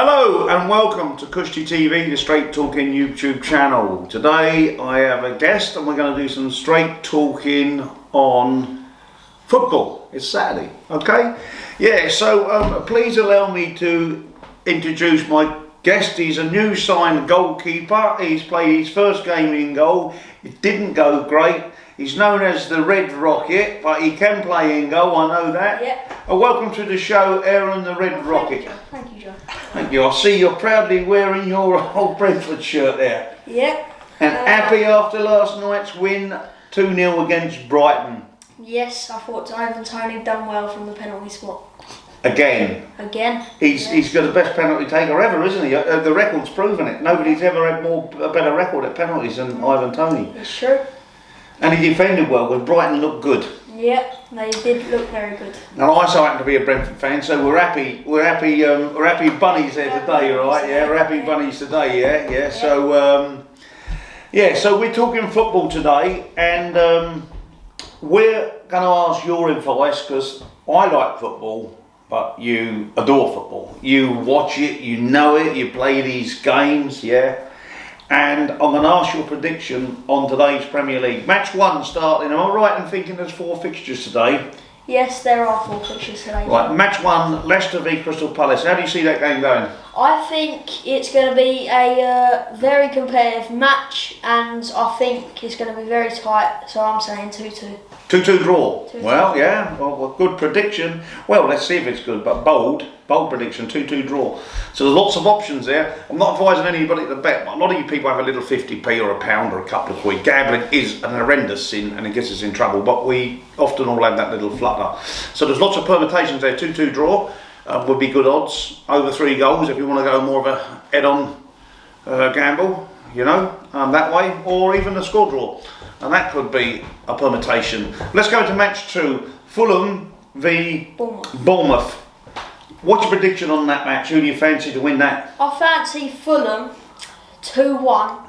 Hello and welcome to Cushy TV, the straight talking YouTube channel. Today I have a guest and we're going to do some straight talking on football. It's Saturday, okay? Yeah, so please allow me to introduce my guest. He's a new signed goalkeeper. He's played his first game in goal. It didn't go great. He's known as the Red Rocket, but he can play in goal, I know that. Yep. Welcome to the show, Aaron the Red Rocket. Thank you, John. Thank you. I see you're proudly wearing your old Brentford shirt there. Yep. And happy after last night's win, 2-0 against Brighton. Yes, I thought Ivan Toney done well from the penalty spot. Again. He's got the best penalty taker ever, isn't he? The record's proven it. Nobody's ever had a better record at penalties than Ivan Toney. It's true. And he defended well, because Brighton looked good. Yep, they did look very good. Now I so happen to be a Brentford fan, so we're happy bunnies there today, right? Yeah, we're happy bunnies today, yeah. So so we're talking football today, and we're going to ask your advice, because I like football, but you adore football. You watch it, you know it, you play these games, yeah. And I'm going to ask your prediction on today's Premier League. Match 1 starting. Am I right in thinking there's 4 fixtures today? Yes, there are 4 fixtures today. Right, match 1, Leicester v Crystal Palace. How do you see that game going? I think it's going to be a very competitive match, and I think it's going to be very tight, so I'm saying 2-2. 2-2 draw. 2-2. Well, yeah, well, good prediction. Well, let's see if it's good, but bold prediction, 2-2 draw. So there's lots of options there. I'm not advising anybody to bet, but a lot of you people have a little 50p or a pound or a couple of quid. Gambling is an horrendous sin and it gets us in trouble, but we often all have that little flutter. So there's lots of permutations there. 2-2 draw would be good odds. Over 3 goals if you want to go more of a head-on gamble, you know, that way, or even a score draw. And that could be a permutation. Let's go to match 2. Fulham v Bournemouth. What's your prediction on that match? Who do you fancy to win that? I fancy Fulham 2-1.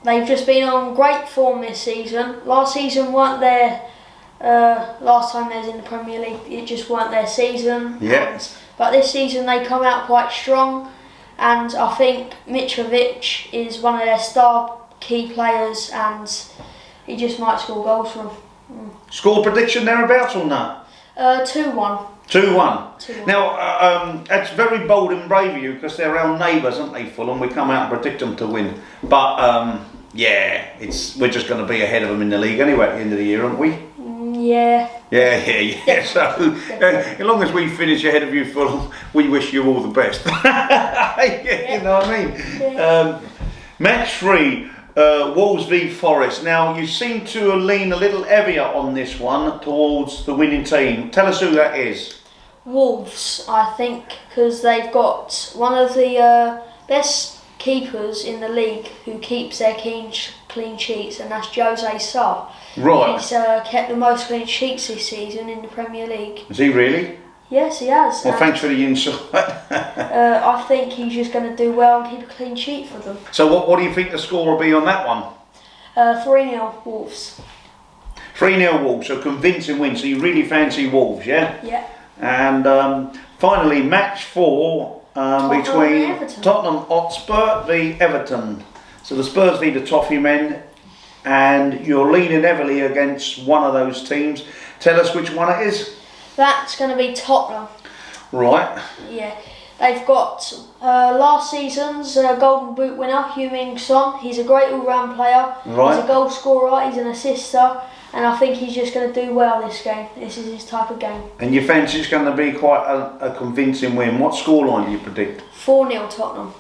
They've just been on great form this season. Last season weren't their last time they was in the Premier League. It just weren't their season. Yeah. But this season they come out quite strong, and I think Mitrovic is one of their star key players, and he just might score goals for them. Score prediction thereabouts or not? 2-1. 2-1. Now, that's very bold and brave of you, because they're our neighbours, aren't they, Fulham? We come out and predict them to win. But, we're just going to be ahead of them in the league anyway at the end of the year, aren't we? Yeah. Yeah. So, as long as we finish ahead of you, Fulham, we wish you all the best. You know what I mean? Yeah. Match 3. Wolves v Forest. Now you seem to lean a little heavier on this one towards the winning team. Tell us who that is. Wolves, I think, because they've got one of the best keepers in the league who keeps their clean sheets, and that's Jose Sa. Right. He's kept the most clean sheets this season in the Premier League. Is he really? Yes, he has. Well, thanks for the insight. I think he's just going to do well and keep a clean sheet for them. So what do you think the score will be on that one? 3-0 Wolves. 3-0 Wolves, so convincing win. So you really fancy Wolves, yeah? Yeah. And finally, match 4 between Tottenham Hotspur v Everton. So the Spurs v the Toffee Men, and you're leaning heavily against one of those teams. Tell us which one it is. That's going to be Tottenham. Right. Yeah. They've got last season's Golden Boot winner, Heung-min Son. He's a great all-round player. Right. He's a goal scorer, he's an assister, and I think he's just going to do well this game. This is his type of game. And you fancy it's going to be quite a convincing win. What scoreline do you predict? 4-0 Tottenham.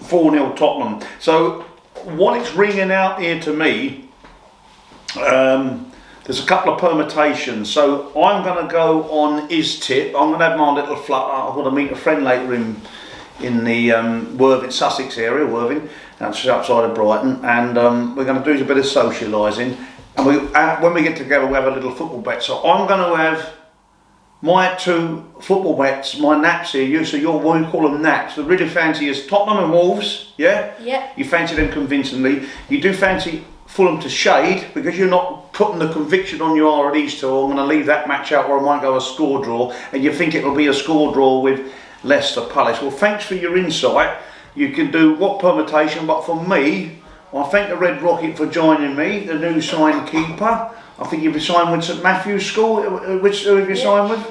4-0 Tottenham. So what it's ringing out here to me, there's a couple of permutations, so I'm going to go on his tip. I'm going to have my little flutter. I'm going to meet a friend later in the Worthing, Sussex area, Worthing, that's just outside of Brighton, and we're going to do a bit of socialising. And when we get together, we have a little football bet. So I'm going to have my 2 football bets, my naps here. So you're what we call them naps. The really fancy is Tottenham and Wolves, yeah? Yeah. You fancy them convincingly. You do fancy Fulham to shade, because you're not putting the conviction on you are at these 2. I'm going to leave that match out, or I might go a score draw, and you think it'll be a score draw with Leicester Palace. Well, thanks for your insight. You can do what permutation, but for me, I thank the Red Rocket for joining me, the new signed keeper. I think you've been signed with St Matthew's School. Who have you signed with?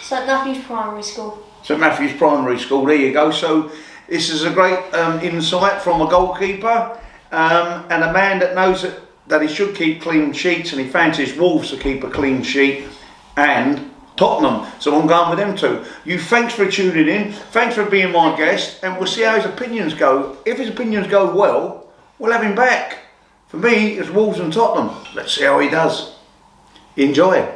St Matthew's Primary School. St Matthew's Primary School, there you go. So this is a great insight from a goalkeeper and a man that knows that he should keep clean sheets, and he fancies Wolves to keep a clean sheet, and Tottenham. So I'm going with them too. You, thanks for tuning in. Thanks for being my guest, and we'll see how his opinions go. If his opinions go well, we'll have him back. For me, it's Wolves and Tottenham. Let's see how he does. Enjoy.